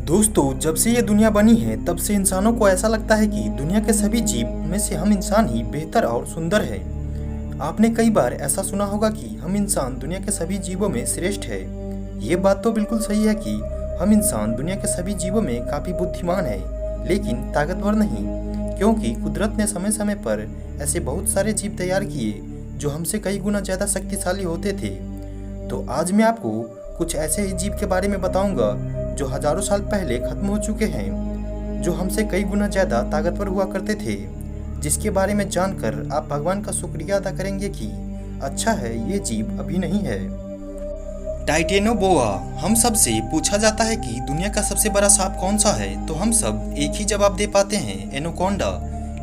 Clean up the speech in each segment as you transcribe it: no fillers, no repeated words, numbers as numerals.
दोस्तों, जब से ये दुनिया बनी है तब से इंसानों को ऐसा लगता है कि दुनिया के सभी जीव में से हम इंसान ही बेहतर और सुंदर है। आपने कई बार ऐसा सुना होगा कि हम इंसान दुनिया के सभी जीवों में श्रेष्ठ है। ये बात तो बिल्कुल सही है कि हम इंसान दुनिया के सभी जीवों में काफ़ी बुद्धिमान है, लेकिन ताकतवर नहीं, क्योंकि कुदरत ने समय समय पर ऐसे बहुत सारे जीव तैयार किए जो हमसे कई गुना ज़्यादा शक्तिशाली होते थे। तो आज मैं आपको कुछ ऐसे ही जीव के बारे में बताऊंगा जो हजारों साल पहले खत्म हो चुके हैं, जो हमसे कई गुना ज़्यादा ताकतवर हुआ करते थे, जिसके बारे में जानकर आप भगवान का शुक्रिया अदा करेंगे कि अच्छा है ये जीव अभी नहीं है। टाइटेनोबोआ। हम सब से पूछा जाता है कि दुनिया का सबसे बड़ा सांप कौन सा है, तो हम सब एक ही जवाब दे पाते हैं, एनाकोंडा।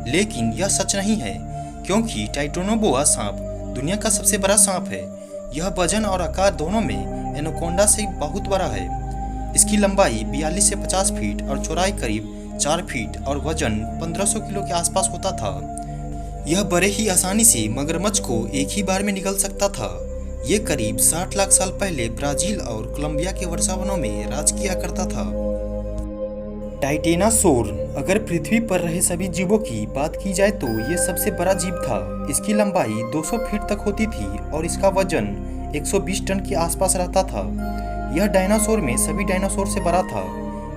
लेकिन यह सच नहीं है, क्योंकि टाइटेनोबोआ सांप दुनिया का सबसे बड़ा सांप है। यह वजन और आकार दोनों में एनाकोंडा से बहुत बड़ा है। इसकी लंबाई 42 से 50 फीट और चौड़ाई करीब 4 फीट और वजन 1500 किलो के आसपास होता था। यह बड़े ही आसानी से मगरमच्छ को एक ही बार में निगल सकता था। ये करीब 60 लाख साल पहले ब्राजील और कोलंबिया के वर्षावनों में राज किया करता था। टाइटेनासोर। अगर पृथ्वी पर रहे सभी जीवों की बात की जाए तो ये सबसे बड़ा जीव था। इसकी लंबाई 200 फीट तक होती थी और इसका वजन 120 टन के आसपास रहता था। यह डायनासोर में सभी डायनासोर से बड़ा था,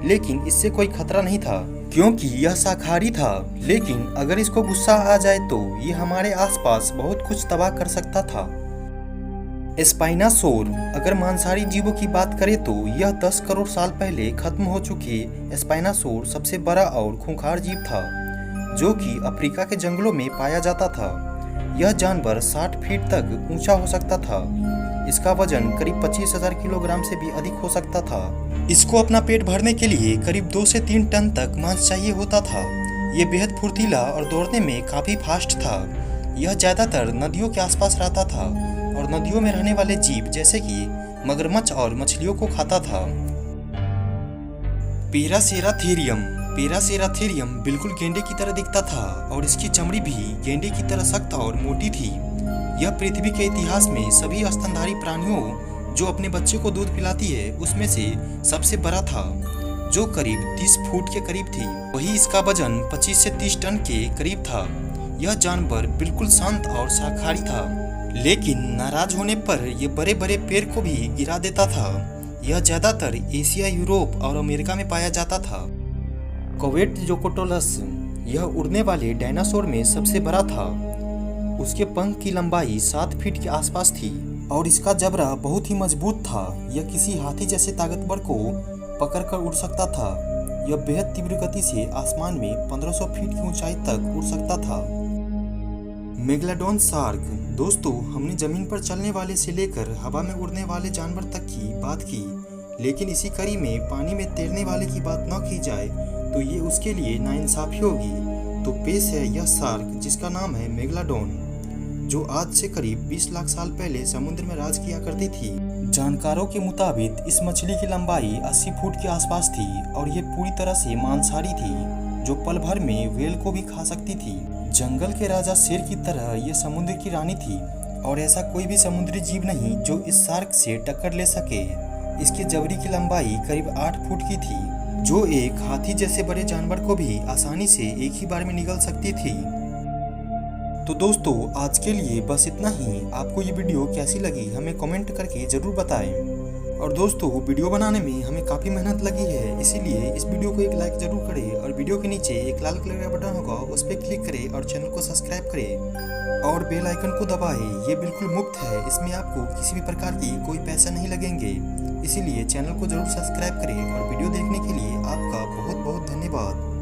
लेकिन इससे कोई खतरा नहीं था क्योंकि यह शाकाहारी था। लेकिन अगर इसको गुस्सा आ जाए तो ये हमारे आसपास बहुत कुछ तबाह कर सकता था। स्पाइनासोर। अगर मांसाहारी जीवों की बात करें तो यह 10 करोड़ साल पहले खत्म हो चुके स्पाइनासोर सबसे बड़ा और खूंखार जीव था, जो कि अफ्रीका के जंगलों में पाया जाता था। यह जानवर 60 फीट तक ऊंचा हो सकता था। इसका वजन करीब 25,000 किलोग्राम से भी अधिक हो सकता था। इसको अपना पेट भरने के लिए करीब 2 से 3 टन तक मांस चाहिए होता था। ये बेहद फुर्तीला और दौड़ने में काफी फास्ट था। यह ज्यादातर नदियों के आसपास रहता था और नदियों में रहने वाले जीव जैसे कि मगरमच्छ और मछलियों को खाता था। पैरासेराथेरियम। पैरासेराथेरियम बिल्कुल गेंडे की तरह दिखता था और इसकी चमड़ी भी गेंडे की तरह सख्त और मोटी थी। यह पृथ्वी के इतिहास में सभी स्तनधारी प्राणियों जो अपने बच्चे को दूध पिलाती है उसमें से सबसे बड़ा था, जो करीब 30 फुट के करीब थी। वही इसका वजन 25 से 30 टन के करीब था। यह जानवर बिल्कुल शांत और शाकाहारी था, लेकिन नाराज होने पर यह बड़े बड़े पेड़ को भी गिरा देता था। यह ज्यादातर एशिया, यूरोप और अमेरिका में पाया जाता था। क्वेटज़ोकोटोलस। यह उड़ने वाले डायनासोर में सबसे बड़ा था। उसके पंख की लंबाई 7 फीट के आसपास थी और इसका जबड़ा बहुत ही मजबूत था। यह किसी हाथी जैसे ताकतवर को पकड़कर उड़ सकता था। यह बेहद तीव्र गति से आसमान में 1500 फीट की ऊंचाई तक उड़ सकता था। Megalodon shark. दोस्तों, हमने जमीन पर चलने वाले से लेकर हवा में उड़ने वाले जानवर तक की बात की, लेकिन इसी कड़ी में पानी में तैरने वाले की बात न की जाए तो ये उसके लिए नाइंसाफी होगी। तो पेश है यह शार्क जिसका नाम है मेगलाडोन, जो आज से करीब 20 लाख साल पहले समुद्र में राज किया करती थी। जानकारों के मुताबिक इस मछली की लंबाई 80 फुट के आसपास थी और ये पूरी तरह से मांसाहारी थी, जो पल भर में व्हेल को भी खा सकती थी। जंगल के राजा शेर की तरह ये समुद्र की रानी थी और ऐसा कोई भी समुद्री जीव नहीं जो इस शार्क से टक्कर ले सके। इसके जबड़े की लंबाई करीब 8 फुट की थी, जो एक हाथी जैसे बड़े जानवर को भी आसानी से एक ही बार में निगल सकती थी। तो दोस्तों, आज के लिए बस इतना ही। आपको ये वीडियो कैसी लगी हमें कमेंट करके ज़रूर बताएं। और दोस्तों, वीडियो बनाने में हमें काफ़ी मेहनत लगी है, इसीलिए इस वीडियो को एक लाइक ज़रूर करें और वीडियो के नीचे एक लाल कलर का बटन होगा, उस पर क्लिक करें और चैनल को सब्सक्राइब करें और बेल आइकन को दबाएं। ये बिल्कुल मुफ्त है, इसमें आपको किसी भी प्रकार की कोई पैसा नहीं लगेंगे। इसीलिए चैनल को ज़रूर सब्सक्राइब करें और वीडियो देखने के लिए आपका बहुत बहुत धन्यवाद।